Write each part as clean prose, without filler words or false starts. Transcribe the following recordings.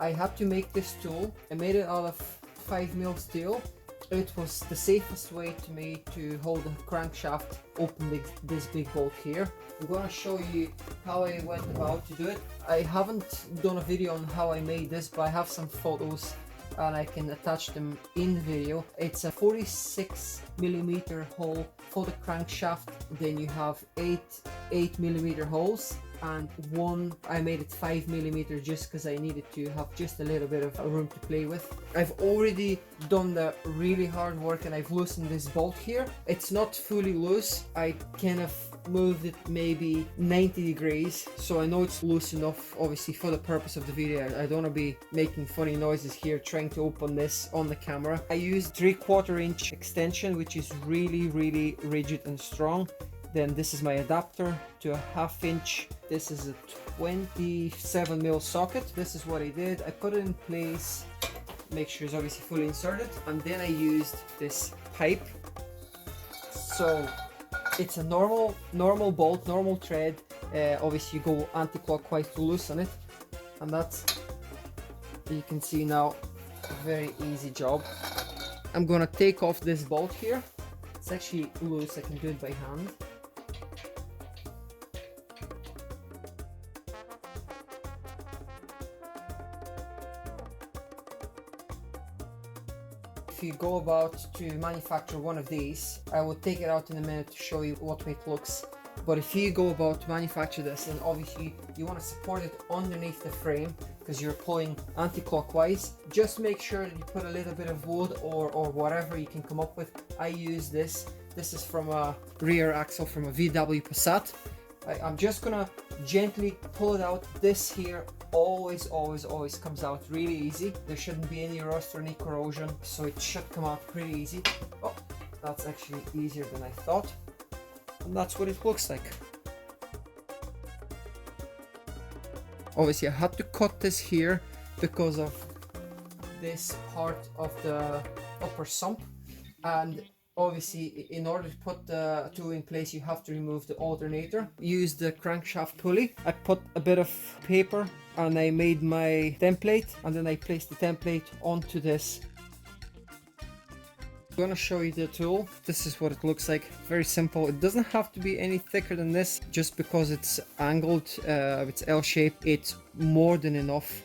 I had to make this tool. I made it out of 5mm steel. It was the safest way to me to hold the crankshaft open this big bolt here. I'm going to show you how I went about to do it. I haven't done a video on how I made this, but I have some photos and I can attach them in the video. It's a 46mm hole for the crankshaft. Then you have 8mm holes, and one I made it 5mm just because I needed to have just a little bit of room to play with. I've already done the really hard work and I've loosened this bolt here. It's not fully loose. I kind of moved it maybe 90 degrees, so I know it's loose enough, obviously, for the purpose of the video. I don't want to be making funny noises here trying to open this on the camera. I used 3/4 inch extension, which is really rigid and strong. Then this is my adapter to a 1/2 inch. This is a 27mm socket. This is what I did. I put it in place, make sure it's obviously fully inserted, and then I used this pipe. So it's a normal bolt, normal thread. Obviously you go anti-clockwise to loosen it, and that's, you can see now, a very easy job. I'm gonna take off this bolt here. It's actually loose, I can do it by hand. If you go about to manufacture one of these, I will take it out in a minute to show you what way it looks. But if you go about to manufacture this, then obviously you want to support it underneath the frame because you're pulling anti-clockwise. Just make sure that you put a little bit of wood or whatever you can come up with. I use this. This is from a rear axle from a VW Passat. I'm just gonna gently pull it out. This here always comes out really easy. There shouldn't be any rust or any corrosion, so it should come out pretty easy. Oh, that's actually easier than I thought. And that's what it looks like. Obviously I had to cut this here because of this part of the upper sump, and obviously in order to put the tool in place you have to remove the alternator. Use the crankshaft pulley. I put a bit of paper and I made my template, and then I placed the template onto this. I'm gonna show you the tool. This is what it looks like. Very simple. It doesn't have to be any thicker than this. Just because it's angled, it's L-shaped, it's more than enough.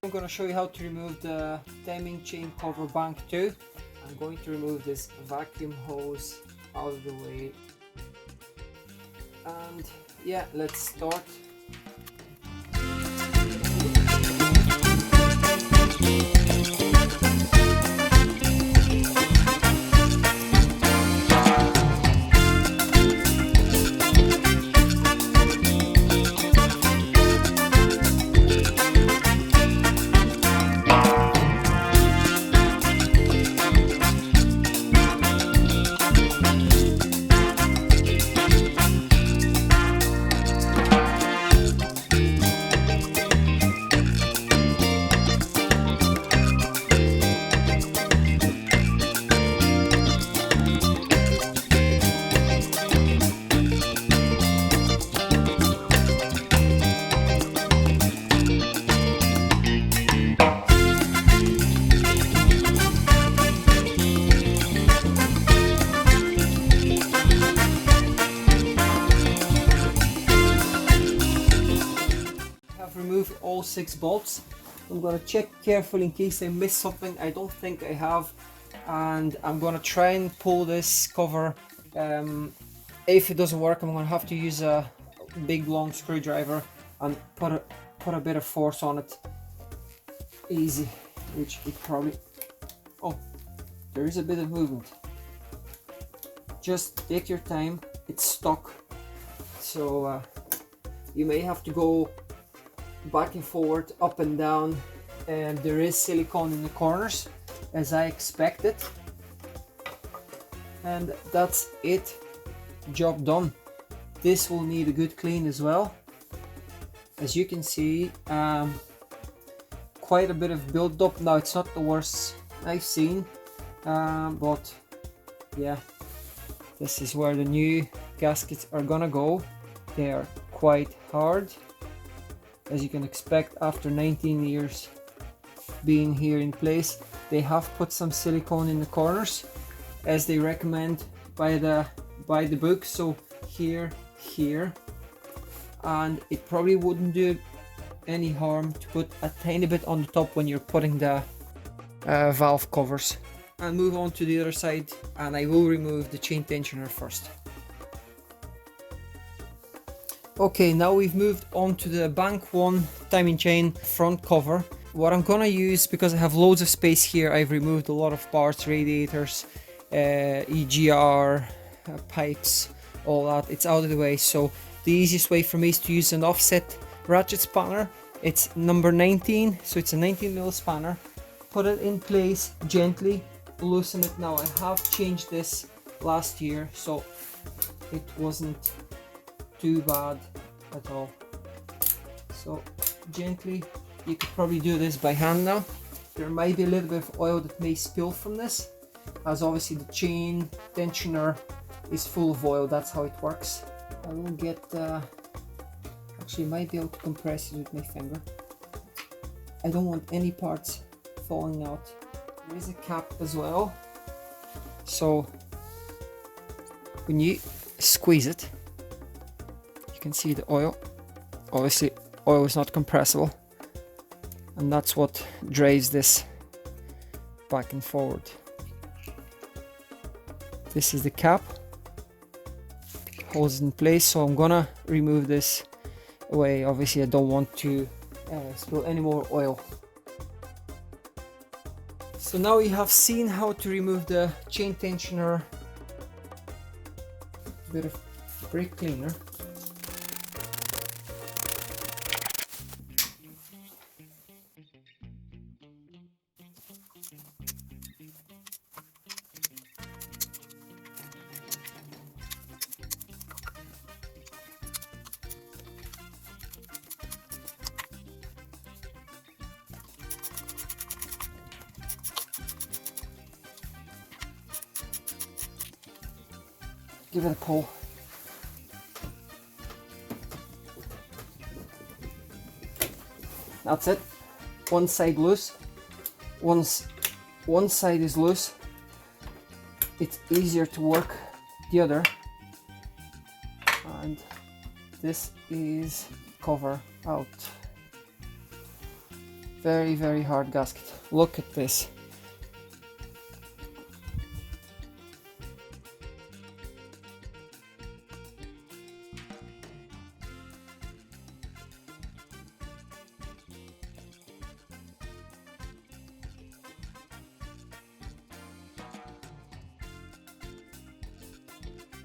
I'm going to show you how to remove the timing chain cover bank too. I'm going to remove this vacuum hose out of the way, and yeah, let's start. Remove all 6 bolts. I'm gonna check carefully in case I missed something. I don't think I have, and I'm gonna try and pull this cover. If it doesn't work, I'm gonna have to use a big long screwdriver and put a bit of force on it. Easy, which it probably, oh, there is a bit of movement. Just take your time. It's stuck, so you may have to go back and forward, up and down, and there is silicone in the corners as I expected, and that's it. Job done. This will need a good clean as well. As you can see, quite a bit of build up. Now it's not the worst I've seen, but yeah, this is where the new gaskets are gonna go. They are quite hard, as you can expect after 19 years being here in place. They have put some silicone in the corners as they recommend by the book, so here, and it probably wouldn't do any harm to put a tiny bit on the top when you're putting the valve covers. I'll move on to the other side, and I will remove the chain tensioner first. Okay, now we've moved on to the Bank 1 timing chain front cover. What I'm gonna use, because I have loads of space here, I've removed a lot of parts, radiators, EGR, pipes, all that. It's out of the way, so the easiest way for me is to use an offset ratchet spanner. It's number 19, so it's a 19mm spanner. Put it in place gently, loosen it. Now I have changed this last year, so it wasn't too bad at all. So gently, you could probably do this by hand now. There might be a little bit of oil that may spill from this, as obviously the chain tensioner is full of oil. That's how it works. I will get actually I might be able to compress it with my finger. I don't want any parts falling out. There is a cap as well, so when you squeeze it, you can see the oil. Obviously oil is not compressible, and that's what drives this back and forward. This is the cap, holds it in place, so I'm gonna remove this away. Obviously I don't want to spill any more oil. So now we have seen how to remove the chain tensioner. A bit of brake cleaner. Give it a pull. That's it. One side loose. Once one side is loose, it's easier to work the other. And this is cover out. Very, very hard gasket. Look at this.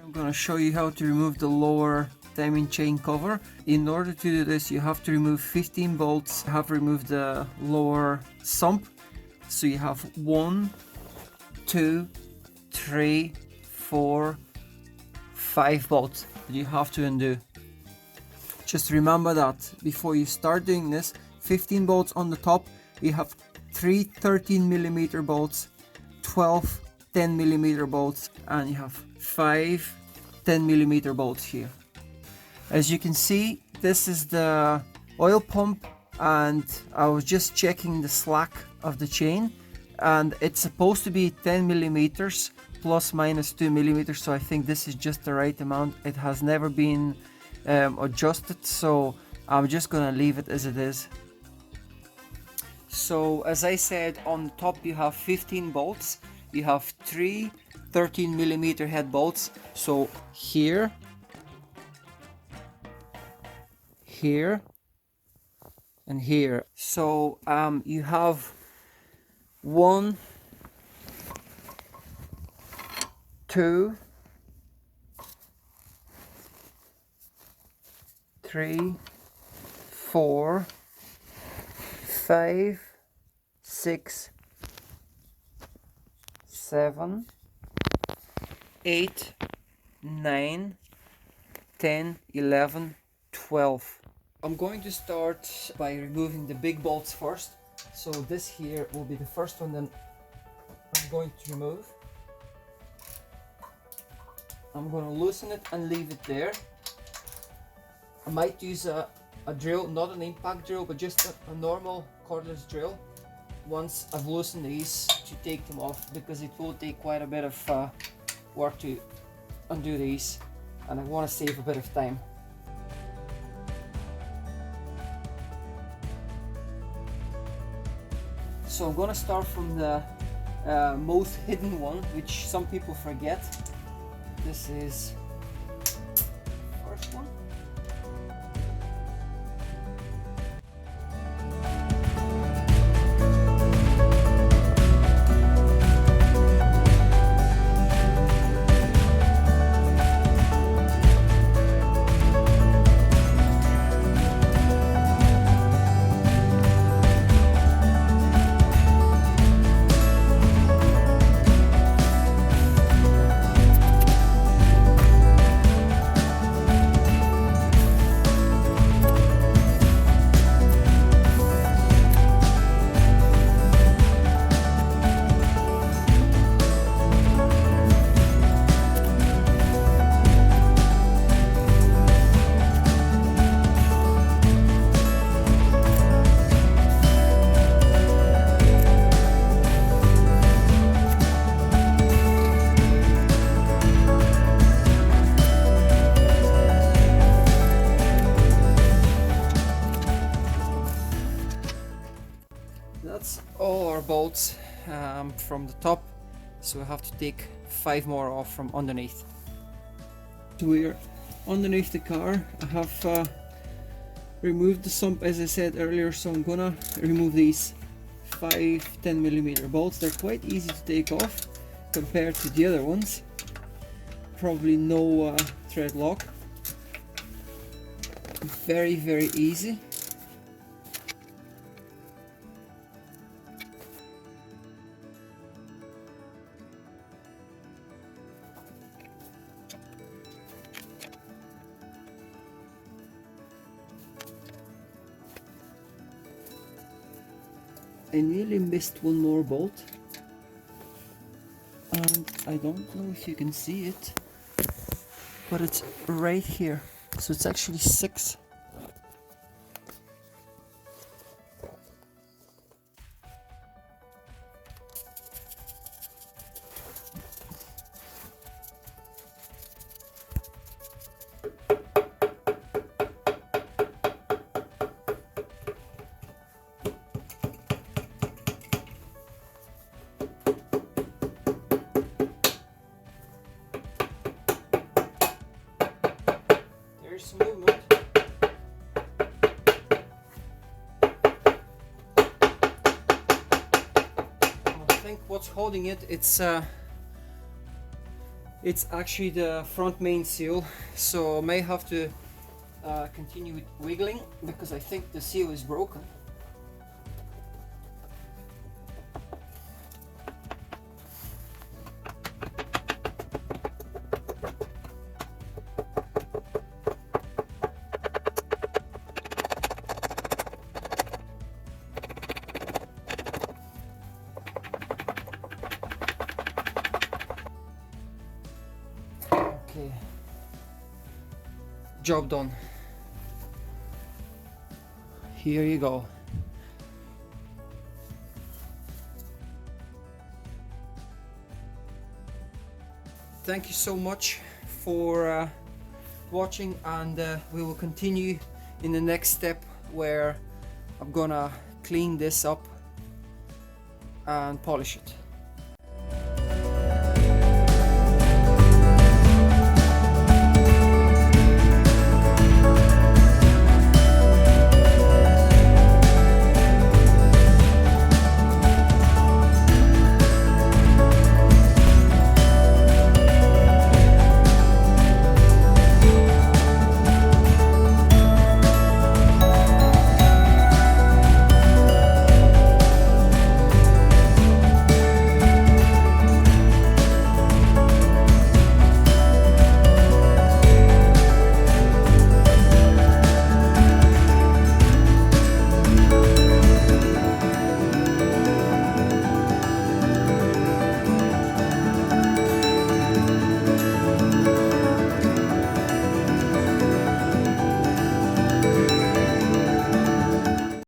I'm going to show you how to remove the lower timing chain cover. In order to do this, you have to remove 15 bolts. I have removed the lower sump. So you have 1, 2, 3, 4, 5 bolts that you have to undo. Just remember that before you start doing this, 15 bolts on the top, you have 3 13mm bolts, 12 10mm bolts, and you have 5 10mm bolts here. As you can see, this is the oil pump, and I was just checking the slack of the chain, and it's supposed to be 10mm plus minus 2mm, so I think this is just the right amount. It has never been adjusted, so I'm just gonna leave it as it is. So as I said, on the top you have 15 bolts. You have 3 13mm head bolts, so here, here, and here. So you have 1, 2, 3, 4, 5, 6, 7, 8, 9, 10, 11, 12. I'm going to start by removing the big bolts first. So this here will be the first one that I'm going to remove. I'm going to loosen it and leave it there. I might use a drill, not an impact drill, but just a normal cordless drill once I've loosened these to take them off, because it will take quite a bit of work to undo these, and I want to save a bit of time. So I'm going to start from the most hidden one, which some people forget. This is the first one. That's all our bolts from the top, so I have to take 5 more off from underneath. We're underneath the car. I have removed the sump, as I said earlier, so I'm gonna remove these 10mm bolts. They're quite easy to take off compared to the other ones. Probably no thread lock. Very easy. I nearly missed one more bolt, and I don't know if you can see it, but it's right here, so it's actually 6. There's movement. I think what's holding it, it's actually the front main seal, so I may have to continue with wiggling, because I think the seal is broken. Okay, job done. Here you go. Thank you so much for watching, and we will continue in the next step, where I'm gonna clean this up and polish it.